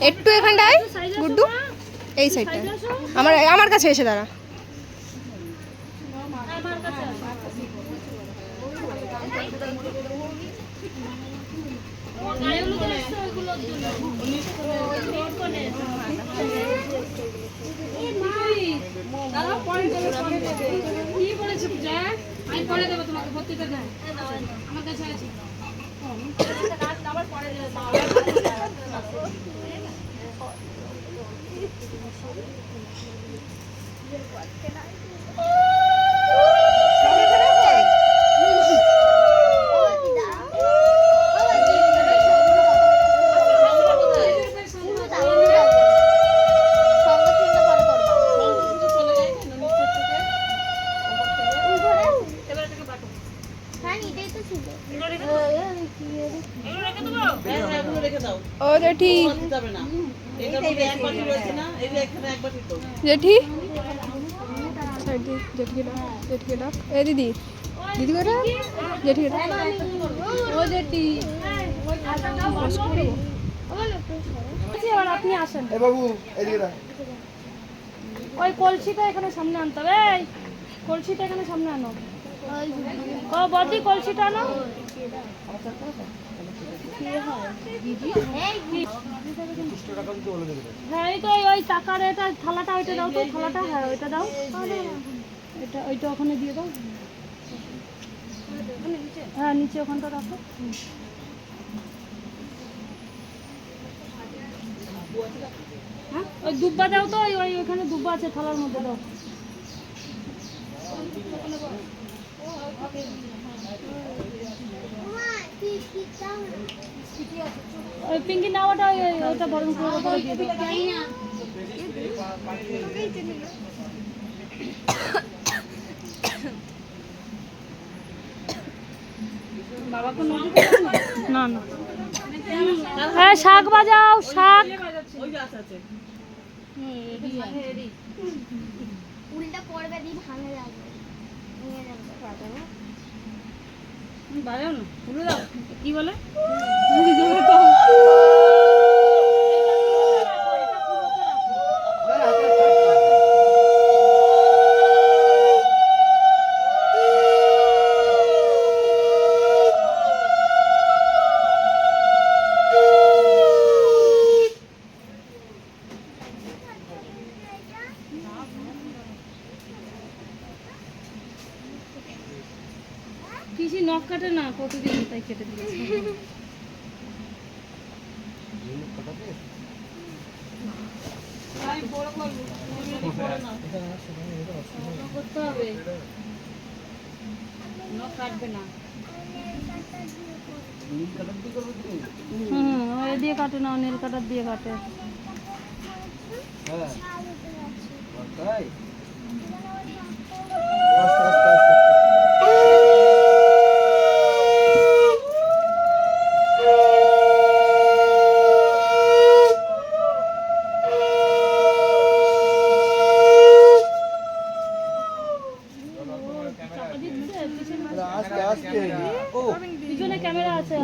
একটু এখানটায় গুড্ডু, এই সাইডটা আমার কাছে এসে দাঁড়া। কি বলেছি পূজা? আমি পরে দেবো তোমাকে, ভর্তিটা দেয় আমার কাছে আছে। ও জেঠি, জেঠি জেঠিকে ডাক। এ দিদি, দিদি করে জেঠিকে ডাক। ও জেঠি, এবার আপনি আসেন। এ বাবু এদিকে দাও। ওই কলসিটা এখানে সামনে আনতে হবে। এই কলসিটা এখানে সামনে আনো। ও বদি কলসিটা আনো। হ্যাঁ এই তো ওই টাকার এটা থালাটা ওইটা দাও তো, থালাটা হ্যাঁ ওইটা দাও, এটা ওইটা ওখানে দিয়ে দাও। হ্যাঁ নিচে ওখানটা রাখো। হ্যাঁ ওই দুব্বা দাও তো, ওই ওইখানে দুব্বা আছে থালার মধ্যে দাও। ওই পিঙ্কি না ওটা ওইটা বরং করে দিয়ে দাও। বাবাকে না না, হ্যাঁ শাক বাজাও, শাক উল্টা পড়বে দি ভাঙে যাবে, বাজাও না, উড়ে দাও। কি বলে পিসি নখ কাটে না, প্রতিদিন তাই কেটে দিয়েছে। করতে হবে, নখ কাটবে না। এ দিয়ে কাটে না, নীল কাটার দিয়ে কাটে। পিছনে ক্যামেরা আছে।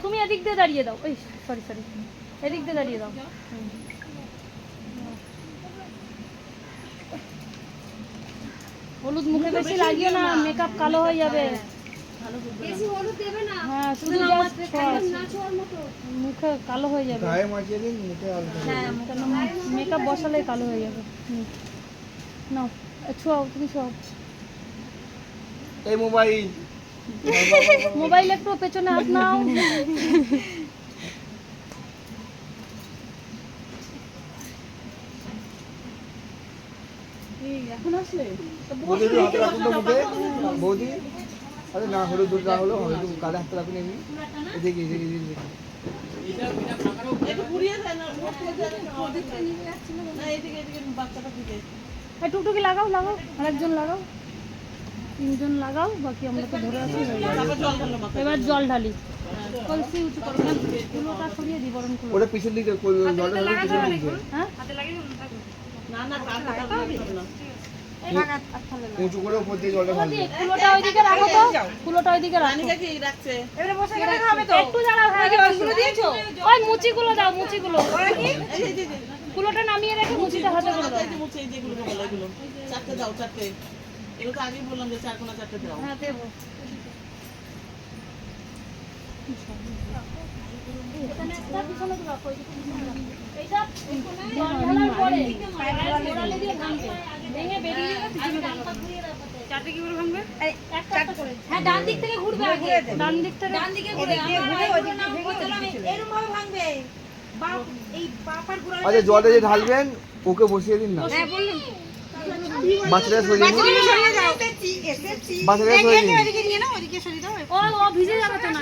তুমি এদিক দিয়ে দাঁড়িয়ে দাও, এই সরি এদিক দিয়ে দাঁড়িয়ে দাও। হলুদ মুখে বেশি লাগিও না, মেকআপ কালো হয়ে যাবে। বেশি হলুদ দেবে না। হ্যাঁ শুধু মুখে কালো হয়ে যাবে, মেকআপ বসালে কালো হয়ে যাবে। নাও ছোঁয়াও, তুমি ছোঁয়াও। এই মোবাইল একটু পেছনে হাত নাও। বৌদি আরে না হলো দুধ না হলো হবে, তুমি কালে হাতে রাখুন এমনি। এদিকে টুকটুকি লাগাও, আরেকজন লাগাও, 3 জন লাগাও, বাকি আমরা তো ধরে আছি। এবার জল ঢালি, কলসি উঁচু করো, কুলোটা সরিয়ে দিই বরণ করো। ওটা পিছন দিকে জলটা হলো পিছন দিকে। হ্যাঁ উঁচু করে উপর দিয়ে জলটা ঢালবে। কুলোটা ওইদিকে রাখো তো, কুলোটা ওইদিকে রাখো। একটু দাঁড়াও, ওই মুচিগুলো দাও, মুচিগুলো। কুলোটা নামিয়ে রেখে মুচিটা হাতে করে দাও। চারটে দাও, চারটে। এগুলো তো আগেই বললাম যে 4 কোনা 4টে দাও। হ্যাঁ দেবো। এখানে একটা পিছনে তো রাখো, এইটা জল ঢালার পরে গোড়ালি দিয়ে ভাঙবে, ভেঙে বেরিয়ে যাবে, পিছনে রাখো। চারটে কি করে ভাঙবে? একটা করে। হ্যাঁ ডান দিক থেকে ঘুরবে আগে, ডান দিকে ঘুরে এরকম ভাবে ভাঙবে। আচ্ছা জলটা যে ঢালবেন ওকে বসিয়ে দিন না। হ্যাঁ বলুন। বাচ্চাটা সরিয়ে দিন, বাচ্চাটা সরিয়ে দিন। ও ভিজে যাবে তো না।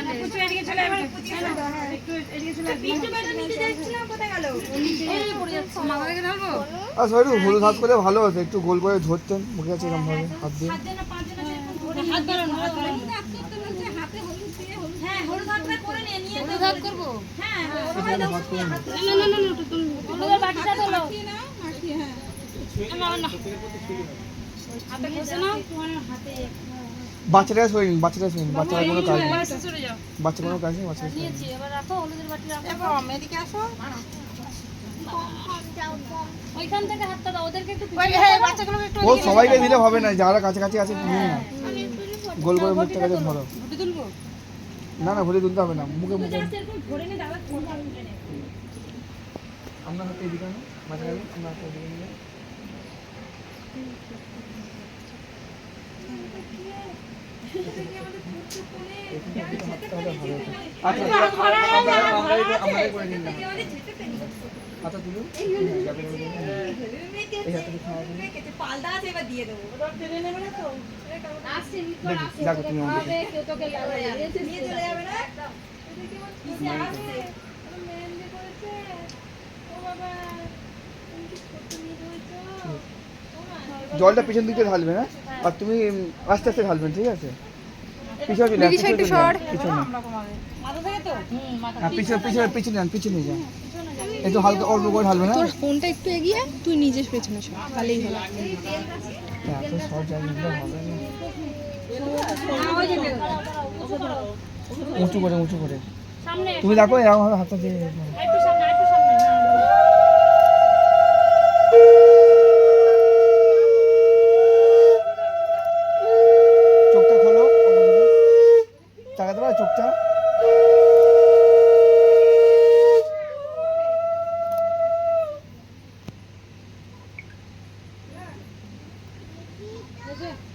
আর সরি হলুদ হাত করে ভালো হতো, একটু গোল করে ধরতেন মুখে কাছে এরকম ভাবে হাত দিয়ে। বাচ্চাটা সরিয়ে নিন, বাচ্চাটা সরিয়ে নিন, বাচ্চারা কোনো কাজ নেই, বাচ্চা কোনো কাজ নেই, বাচ্চাটা সরিয়ে নিন। এবার রাখো, হলুদের বাটি রাখো। এদিকে আসো। ওইখান থেকে হাতটা দাও, ওদেরকে একটু বাচ্চাগুলোকে একটু ও সবাইকে দিলে হবে না, যারা কাছাকাছি আছে নিন না, গোল করে মুখটা কাছে ধরো। না না ভরে তুলতে হবে না, মুখে মুখে আমরা হাতে এদিকে আনো, মাঝখানে আমরা হাতে এদিকে নিয়ে আমরাই করে নিন না। হাতটা তুলুন, এই হাতটা খাওয়া দিন। দেখো তুমি আমাকে জলটা পিছন দিকে ঢালবে না, আর তুমি আস্তে আস্তে ঢালবেন, ঠিক আছে? পিছনে চলে পিছনে পিছনে পিছনে পিছনে যান, পিছনে যান, একটু হালকা অল্প করে ঢালবে না। তোর ফোনটা একটু এগিয়ে তুই নিজের পেছনে সর, তাহলেই হলো। এত শর্ট জায়গা হবে না, উঁচু করে উঁচু করে সামনে তুমি দেখো এরকম ভাবে হাতটা দিয়ে একটু সামনে, একটু সামনে। চোখটা খোলো, তাকাতে পারো চোখটা?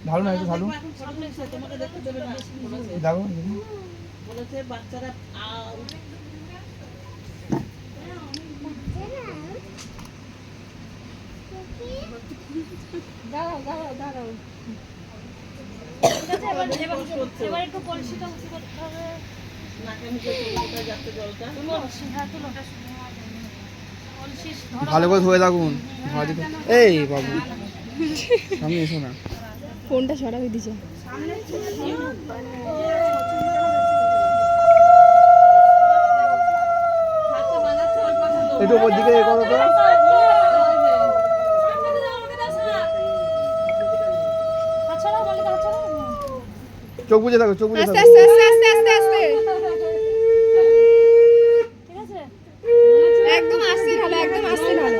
ঢালু না, একটু ঢালু, তোমাকে দেখতে দেবে না দেখো বলেছে বাচ্চারা ঠিক আছে, এবার একটু কলসিটা উঁচু করতে হবে। নাকে মুখে চোখে যাচ্ছে জলটা। কলসি, হ্যাঁ তুলো। কলসি ধরো। ভালো করে ধরে থাকুন। এই বাবু সামনে এসো না, ফোনটা সরাবে দিছে। একটু ওপর দিকে এ করো তো। চোখ বুঝে থাকো, চোখ বুঝে আস্তে থাকো। আস্তে আস্তে আস্তে আস্তে আস্তে একদম আসতে ভালো।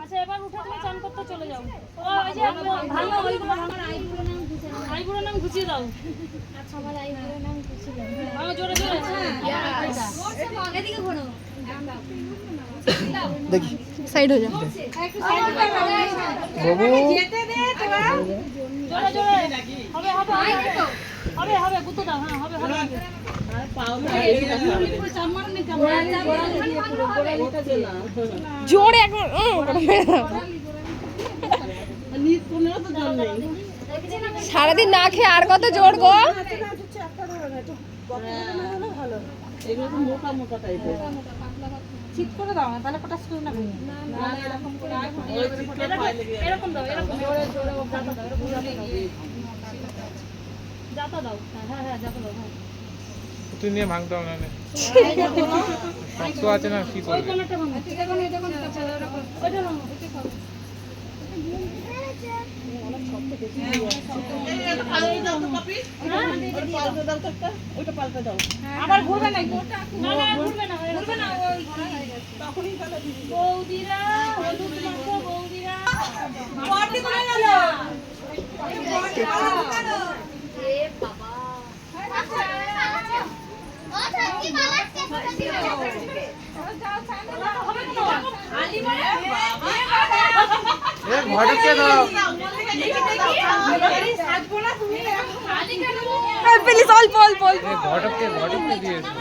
আচ্ছা এবার উঠে তুমি চান করতে চলে যাও। ও ওই যে ভালো ওইগুলো আইবুড়োর নাম ঘুচিয়ে দাও। আচ্ছা আমার আইবুড়োর নাম খুশি দাও। ভালো জোরে জোরে। এদিকে ঘোরো। দেখি সাইড হয়ে যা। বাবু জোরে জোরে। হবে হবে হবে হবে গুতো দাও। হ্যাঁ হবে হবে। জোরে এখন নিজ কোনেও তো জল নেই। সারাদিন না খেয়ে আর কত জোর গো। এগুলো তো মোটা মোটা টাইপের। ঠিক করে দাও না তাহলে পটাশ করে না ভেঙে। ওই চিত্র পায়ে লেগে যাবে। এরকম দাও এরকম জোরে জোরে জাতা দাও এরকম জাতা দাও। হ্যাঁ হ্যাঁ জাতা দাও। হ্যাঁ তুই নিয়ে ভাঙতে হবে না শক্ত আছে না কি ওই করবে কোণাটা ভাঙো। ওইটা ভাঙো। এই একটা পাল্টে দাও তো পাপি। ওটা পাল্টে দাও তো একটা। ওইটা পাল্টে দাও। আবার ঘুরবে না না না ঘুরবে না ঘুরবে না। তখনই তাহলে দিবি। বৌদিরা হলুদ মাখো বৌদিরা। বড়দি করে গেল এ বাবা ও থাকি পালাচ্ছে ফটো দিও এ ঘটকে দাও প্লিজ অল্প অল্প অল্প। এ ঘটকে দিয়েছে